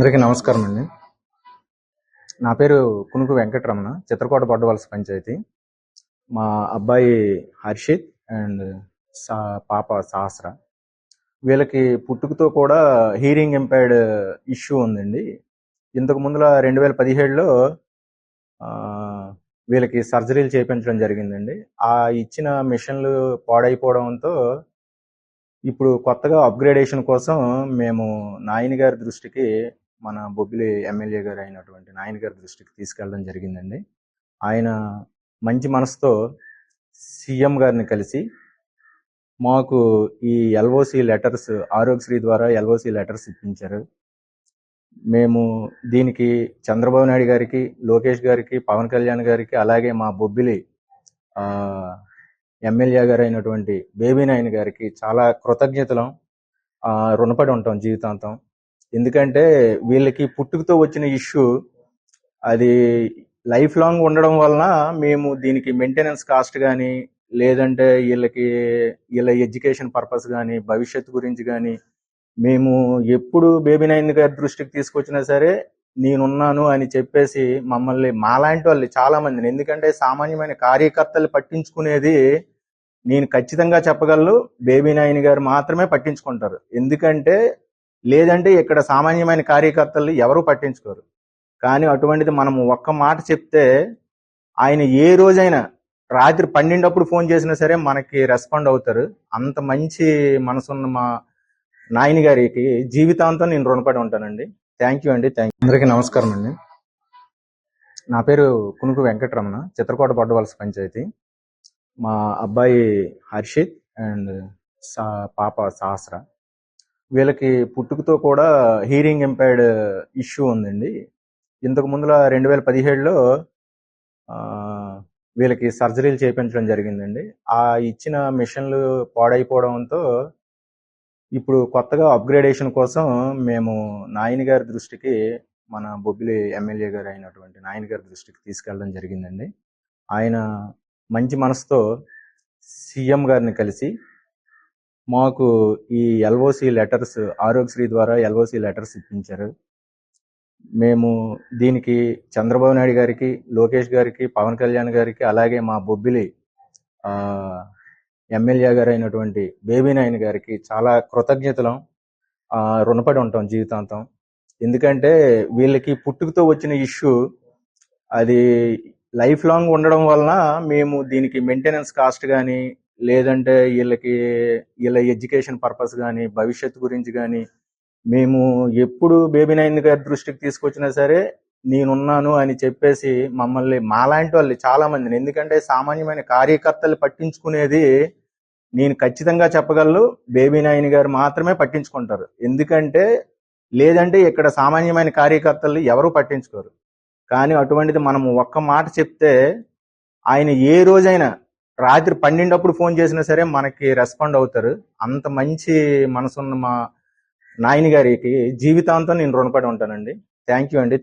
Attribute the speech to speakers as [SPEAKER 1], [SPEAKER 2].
[SPEAKER 1] అందరికీ నమస్కారం అండి. నా పేరు కునుకు వెంకటరమణ, చిత్రకోట బొడ్డవలస పంచాయతీ. మా అబ్బాయి హర్షిత్ అండ్ పాప సహస్ర. వీళ్ళకి పుట్టుకతో కూడా హీరింగ్ ఇంపైర్డ్ ఇష్యూ ఉందండి. ఇంతకు ముందుల 2017లో వీళ్ళకి సర్జరీలు చేయించడం జరిగిందండి. ఆ ఇచ్చిన మిషన్లు పాడైపోవడంతో ఇప్పుడు కొత్తగా అప్గ్రేడేషన్ కోసం మేము నాయని గారి దృష్టికి, మన బొబ్బిలి ఎమ్మెల్యే గారు అయినటువంటి నాయని గారి దృష్టికి తీసుకెళ్ళడం జరిగిందండి. ఆయన మంచి మనసుతో సీఎం గారిని కలిసి మాకు ఈ ఎల్ఓసి లెటర్స్, ఆరోగ్యశ్రీ ద్వారా ఎల్ఓసి లెటర్స్ ఇప్పించారు. మేము దీనికి చంద్రబాబు నాయుడు గారికి, లోకేష్ గారికి, పవన్ కళ్యాణ్ గారికి, అలాగే మా బొబ్బిలి ఎమ్మెల్యే గారు అయినటువంటి బేబీ నాయని గారికి చాలా కృతజ్ఞతలు, రుణపడి ఉంటాం జీవితాంతం. ఎందుకంటే వీళ్ళకి పుట్టుకతో వచ్చిన ఇష్యూ అది లైఫ్ లాంగ్ ఉండడం వలన మేము దీనికి మెయింటెనెన్స్ కాస్ట్ కానీ, లేదంటే వీళ్ళ ఎడ్యుకేషన్ పర్పస్ కానీ, భవిష్యత్తు గురించి కానీ మేము ఎప్పుడు బేబీ నాయని గారి దృష్టికి తీసుకొచ్చినా సరే నేనున్నాను అని చెప్పేసి మమ్మల్ని, మాలాంటి వాళ్ళు చాలా మందిని, ఎందుకంటే సామాన్యమైన కార్యకర్తలు పట్టించుకునేది నేను ఖచ్చితంగా చెప్పగలను, బేబీ నాయని గారు మాత్రమే పట్టించుకుంటారు. ఎందుకంటే లేదంటే ఇక్కడ సామాన్యమైన కార్యకర్తలు ఎవరు పట్టించుకోరు. కానీ అటువంటిది మనం ఒక్క మాట చెప్తే ఆయన ఏ రోజైనా రాత్రి 12 ఫోన్ చేసినా సరే మనకి రెస్పాండ్ అవుతారు. అంత మంచి మనసున్న మా నాయని గారికి జీవితాంతం నేను రుణపడి ఉంటానండి. థ్యాంక్ యూ అండి. అందరికీ నమస్కారం అండి. నా పేరు కునుకు వెంకటరమణ, చిత్రకోట బొడ్డవలస పంచాయతీ. మా అబ్బాయి హర్షిత్ అండ్ పాప సహస్ర. వీళ్ళకి పుట్టుకతో కూడా హీరింగ్ ఇంపైర్డ్ ఇష్యూ ఉందండి. ఇంతకు ముందుల 2017లో వీళ్ళకి సర్జరీలు చేయించడం జరిగిందండి. ఆ ఇచ్చిన మిషన్లు పాడైపోవడంతో ఇప్పుడు కొత్తగా అప్గ్రేడేషన్ కోసం మేము నాయని గారి దృష్టికి, మన బొబ్బిలి ఎమ్మెల్యే గారు అయినటువంటి నాయని గారి దృష్టికి తీసుకెళ్ళడం జరిగిందండి. ఆయన మంచి మనసుతో సీఎం గారిని కలిసి మాకు ఈ ఎల్ఓసి లెటర్స్, ఆరోగ్యశ్రీ ద్వారా ఎల్ఓసి లెటర్స్ ఇప్పించారు. మేము దీనికి చంద్రబాబు నాయుడు గారికి, లోకేష్ గారికి, పవన్ కళ్యాణ్ గారికి, అలాగే మా బొబ్బిలి ఎమ్మెల్యే గారు అయినటువంటి బేబీ నాయని గారికి చాలా కృతజ్ఞతలు, రుణపడి ఉంటాం జీవితాంతం. ఎందుకంటే వీళ్ళకి పుట్టుకతో వచ్చిన ఇష్యూ అది లైఫ్ లాంగ్ ఉండడం వలన మేము దీనికి మెయింటెనెన్స్ కాస్ట్ కానీ, లేదంటే వీళ్ళ ఎడ్యుకేషన్ పర్పస్ కానీ, భవిష్యత్తు గురించి కానీ మేము ఎప్పుడు బేబీ నాయని గారి దృష్టికి తీసుకొచ్చినా సరే నేనున్నాను అని చెప్పేసి మమ్మల్ని, మాలాంటి వాళ్ళు చాలా మందిని, ఎందుకంటే సామాన్యమైన కార్యకర్తలు పట్టించుకునేది నేను ఖచ్చితంగా చెప్పగలను, బేబీ నాయని గారు మాత్రమే పట్టించుకుంటారు. ఎందుకంటే లేదంటే ఇక్కడ సామాన్యమైన కార్యకర్తలు ఎవరు పట్టించుకోరు. కానీ అటువంటిది మనం ఒక్క మాట చెప్తే ఆయన ఏ రోజైనా రాత్రి 12 ఫోన్ చేసినా సరే మనకి రెస్పాండ్ అవుతారు. అంత మంచి మనసున్న మా నాయని గారికి జీవితాంతం నేను రుణపడి ఉంటానండి. థ్యాంక్ యూ అండి.